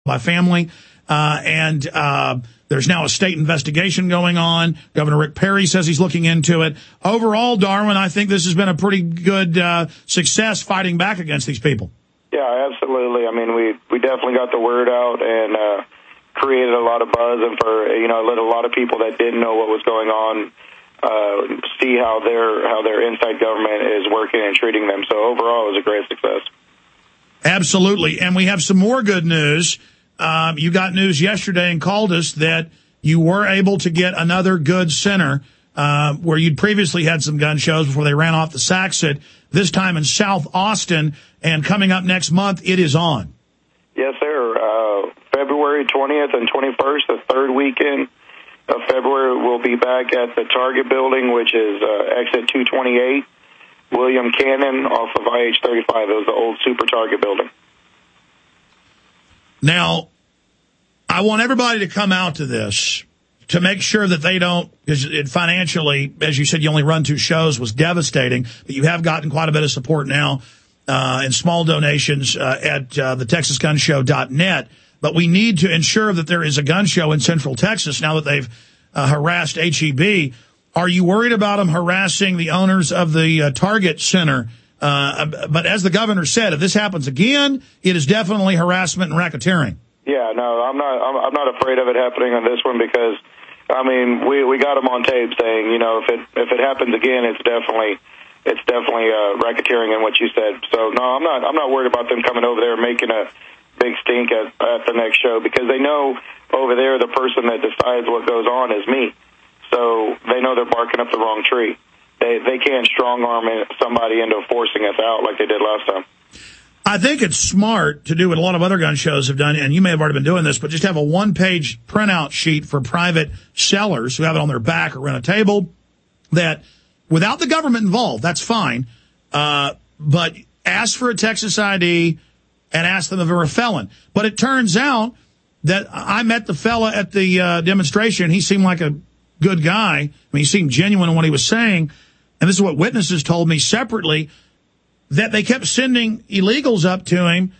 by family. There's now a state investigation going on. Governor Rick Perry says he's looking into it. Overall, Darwin, I think this has been a pretty good success fighting back against these people. Yeah, absolutely. I mean, we definitely got the word out and created a lot of buzz, and let a lot of people that didn't know what was going on see how their inside government is working and treating them. So overall, it was a great success. Absolutely. And we have some more good news. You got news yesterday and called us that you were able to get another good center where you'd previously had some gun shows before they ran off the Saxit, this time in South Austin. And coming up next month, it is on. Yes, sir. February 20th and 21st, the third weekend of February, we'll be back at the Target building, which is exit 228, William Cannon off of IH-35. It was the old Super Target building. Now, I want everybody to come out to this to make sure that they don't, because financially, as you said, you only run 2 shows, was devastating, but you have gotten quite a bit of support now and small donations at the TexasGunShow.net. But we need to ensure that there is a gun show in Central Texas now that they've harassed HEB. Are you worried about them harassing the owners of the Target Center? But as the governor said, if this happens again, it is definitely harassment and racketeering. Yeah, no, I'm not afraid of it happening on this one because, I mean, we got them on tape saying, if it happens again, it's definitely racketeering and what you said. So no, I'm not worried about them coming over there and making a big stink at the next show because they know over there the person that decides what goes on is me. So they know they're barking up the wrong tree. They can't strong-arm somebody into forcing us out like they did last time. I think it's smart to do what a lot of other gun shows have done, and you may have already been doing this, but just have a one-page printout sheet for private sellers who have it on their back or rent a table that, without the government involved, that's fine, but ask for a Texas ID and ask them if they're a felon. But it turns out that I met the fella at the demonstration. He seemed like a good guy. I mean, he seemed genuine in what he was saying. And this is what witnesses told me separately, that they kept sending illegals up to him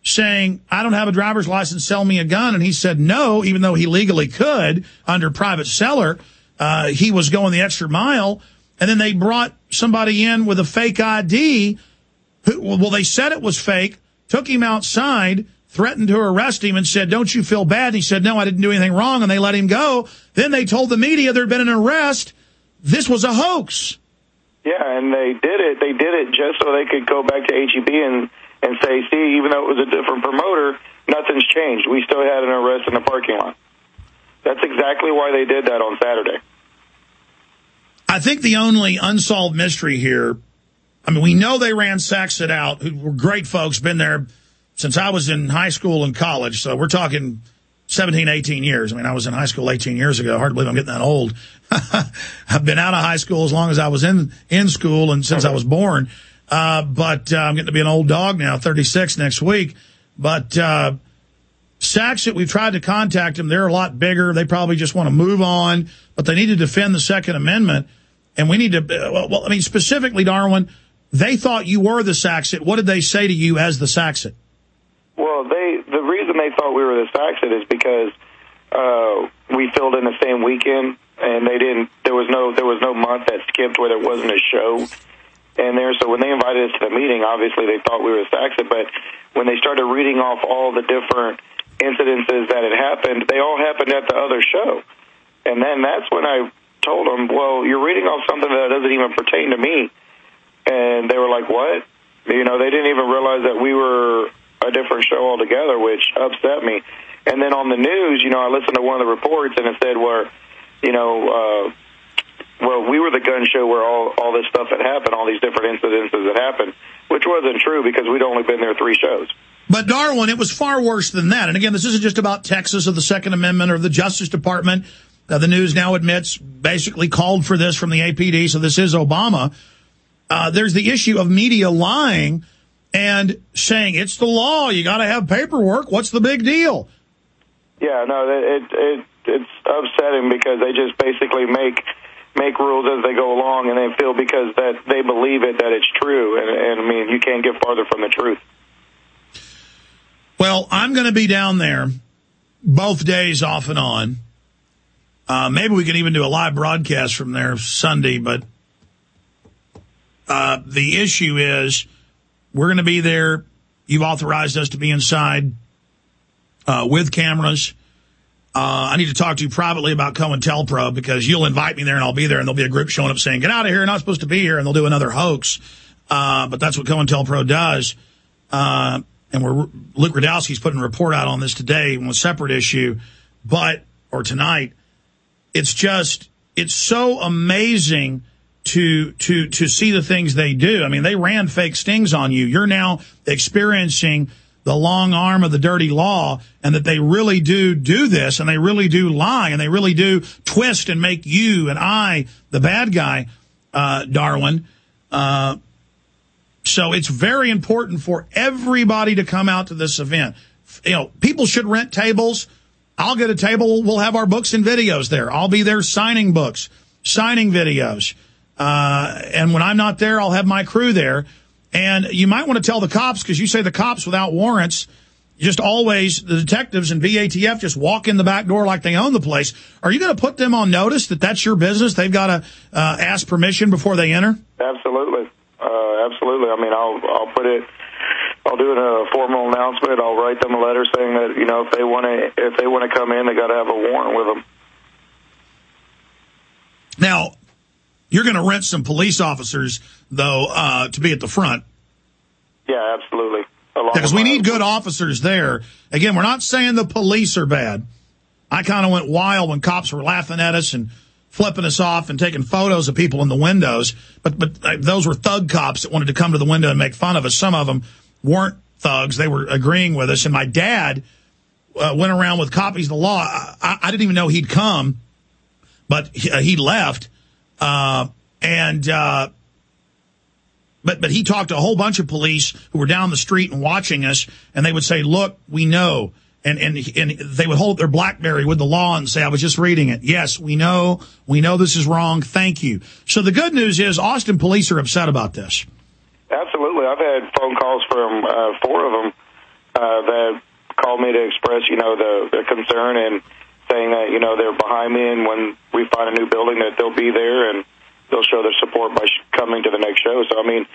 saying, I don't have a driver's license, sell me a gun. And he said no, even though he legally could under private seller. He was going the extra mile. And then they brought somebody in with a fake ID. Well, they said it was fake, took him outside, threatened to arrest him and said, don't you feel bad? And he said, no, I didn't do anything wrong. And they let him go. Then they told the media there'd been an arrest. This was a hoax. Yeah, and they did it. They did it just so they could go back to HEB and say, see, even though it was a different promoter, nothing's changed. We still had an arrest in the parking lot. That's exactly why they did that on Saturday. I think the only unsolved mystery here, I mean, we know they ran Saxit out, who were great folks, been there since I was in high school and college. So we're talking 17, 18 years. I mean, I was in high school 18 years ago. Hard to believe I'm getting that old. I've been out of high school as long as I was in school and since I was born. But I'm getting to be an old dog now, 36 next week. But Saxit, we've tried to contact them. They're a lot bigger. They probably just want to move on, but they need to defend the Second Amendment. And we need to, well, I mean, specifically, Darwin, they thought you were the Saxit. What did they say to you as the Saxit? Well, the reason they thought we were the Saxit is because we filled in the same weekend, and there was no month that skipped where there wasn't a show. And so when they invited us to the meeting, obviously they thought we were the Saxit, but when they started reading off all the different incidences that had happened, they all happened at the other show. And then that's when I told them, well, you're reading off something that doesn't even pertain to me. And they were like, what? They didn't even realize that we were a different show altogether, which upset me. And then on the news, I listened to one of the reports, and it said where, well, we were the gun show where all this stuff had happened, all these different incidences that happened, which wasn't true because we'd only been there 3 shows. But, Darwin, it was far worse than that. And, again, this isn't just about Texas or the Second Amendment or the Justice Department. The news now admits basically called for this from the APD, so this is Obama. There's the issue of media lying and saying it's the law. You got to have paperwork. What's the big deal? Yeah, no, it's upsetting because they just basically make rules as they go along, and they feel because that they believe it that it's true. And I mean, you can't get farther from the truth. Well, I'm going to be down there both days off and on. Maybe we can even do a live broadcast from there Sunday, but the issue is we're going to be there. You've authorized us to be inside with cameras. I need to talk to you privately about COINTELPRO because you'll invite me there and I'll be there and there'll be a group showing up saying, get out of here, you're not supposed to be here, and they'll do another hoax. But that's what COINTELPRO does. And Luke Rudkowski's putting a report out on this today on a separate issue, or tonight. It's so amazing to see the things they do. I mean, they ran fake stings on you. You're now experiencing the long arm of the dirty law, and that they really do this, and they really do lie, and they really do twist and make you and I the bad guy, Darwin. So it's very important for everybody to come out to this event. You know, people should rent tables. I'll get a table. We'll have our books and videos there. I'll be there signing books, signing videos. And when I'm not there, I'll have my crew there. And you might want to tell the cops, because you say the cops without warrants, just always, the detectives and VATF just walk in the back door like they own the place. Are you going to put them on notice that that's your business? They've got to ask permission before they enter? Absolutely. Absolutely. I mean, I'll do a formal announcement. I'll write them a letter saying that, you know, if they want to come in, they got to have a warrant with them. Now, you're going to rent some police officers, though, to be at the front. Yeah, absolutely. Because we need good officers there. Again, we're not saying the police are bad. I kind of went wild when cops were laughing at us and flipping us off and taking photos of people in the windows. But those were thug cops that wanted to come to the window and make fun of us. Some of them weren't thugs. They were agreeing with us. And my dad went around with copies of the law. I didn't even know he'd come, but he left. But he talked to a whole bunch of police who were down the street and watching us, and they would say, look, we know. And they would hold their BlackBerry with the law and say, I was just reading it. Yes, we know this is wrong. Thank you. So the good news is Austin police are upset about this. Absolutely. I've had phone calls from 4 of them that called me to express, you know, their concern and saying that, you know, they're behind me, and when we find a new building that they'll be there and they'll show their support by coming to the next show. So, I mean,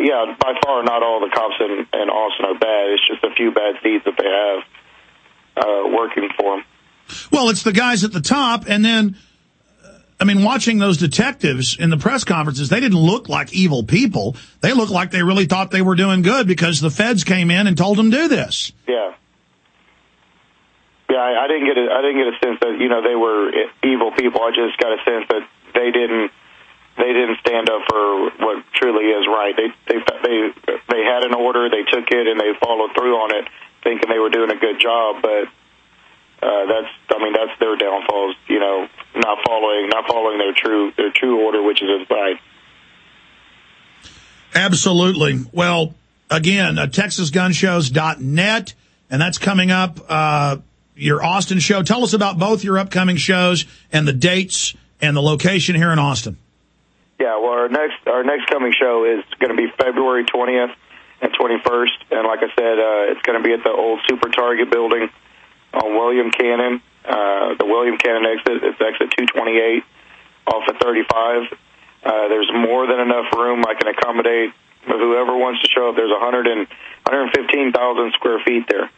yeah, by far not all the cops in Austin are bad. It's just a few bad seeds that they have working for them. Well, it's the guys at the top, and then, I mean, watching those detectives in the press conferences, they didn't look like evil people. They looked like they really thought they were doing good because the feds came in and told them to do this. Yeah. Yeah, I didn't get a sense that, you know, they were evil people. I just got a sense that they didn't stand up for what truly is right. They had an order, they took it, and they followed through on it, thinking they were doing a good job. But that's their downfalls. You know, not following their true order, which is right. Absolutely. Well, again, TexasGunShows.net, and that's coming up. Your Austin show. Tell us about both your upcoming shows and the dates and the location here in Austin. Yeah, well, our next coming show is going to be February 20th and 21st, and like I said, it's going to be at the old Super Target building on William Cannon, the William Cannon exit. It's exit 228 off of 35. There's more than enough room. I can accommodate whoever wants to show up. There's 115,000 square feet there.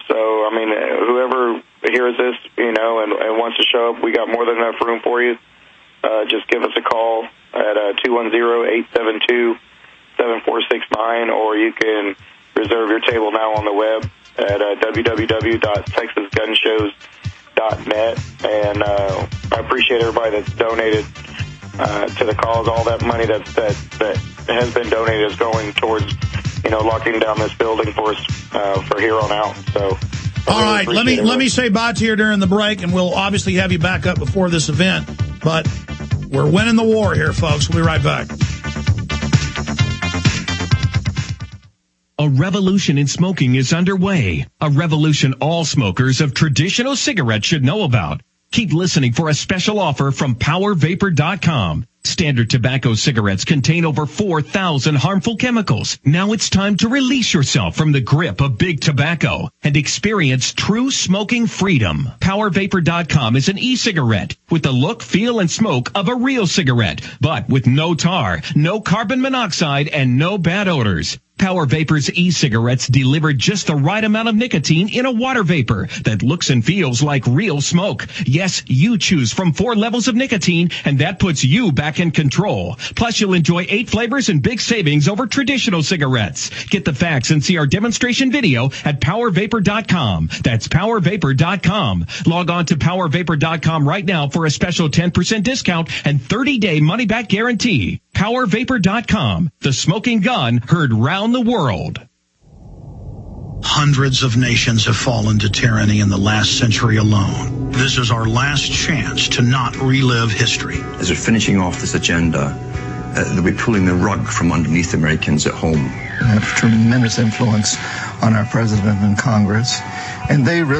So, I mean, whoever hears this, you know, and wants to show up, we got more than enough room for you. Just give us a call at 210-872-7469, or you can reserve your table now on the web at www.texasgunshows.net. And I appreciate everybody that's donated to the cause. All that money that has been donated is going towards, you know, locking down this building for us for here on out. So, all right, let me say bye to you during the break, and we'll obviously have you back up before this event. But we're winning the war here, folks. We'll be right back. A revolution in smoking is underway. A revolution all smokers of traditional cigarettes should know about. Keep listening for a special offer from PowerVapor.com. Standard tobacco cigarettes contain over 4,000 harmful chemicals. Now it's time to release yourself from the grip of big tobacco and experience true smoking freedom. PowerVapor.com is an e-cigarette with the look, feel, and smoke of a real cigarette, but with no tar, no carbon monoxide, and no bad odors. Power Vapor's e-cigarettes deliver just the right amount of nicotine in a water vapor that looks and feels like real smoke. Yes, you choose from 4 levels of nicotine, and that puts you back in control. Plus, you'll enjoy 8 flavors and big savings over traditional cigarettes. Get the facts and see our demonstration video at PowerVapor.com. That's PowerVapor.com. Log on to PowerVapor.com right now for a special 10% discount and 30-day money-back guarantee. PowerVapor.com. The smoking gun heard round the world. Hundreds of nations have fallen to tyranny in the last century alone. This is our last chance to not relive history. As we're finishing off this agenda, they'll be pulling the rug from underneath Americans at home. They have tremendous influence on our president and Congress, and they really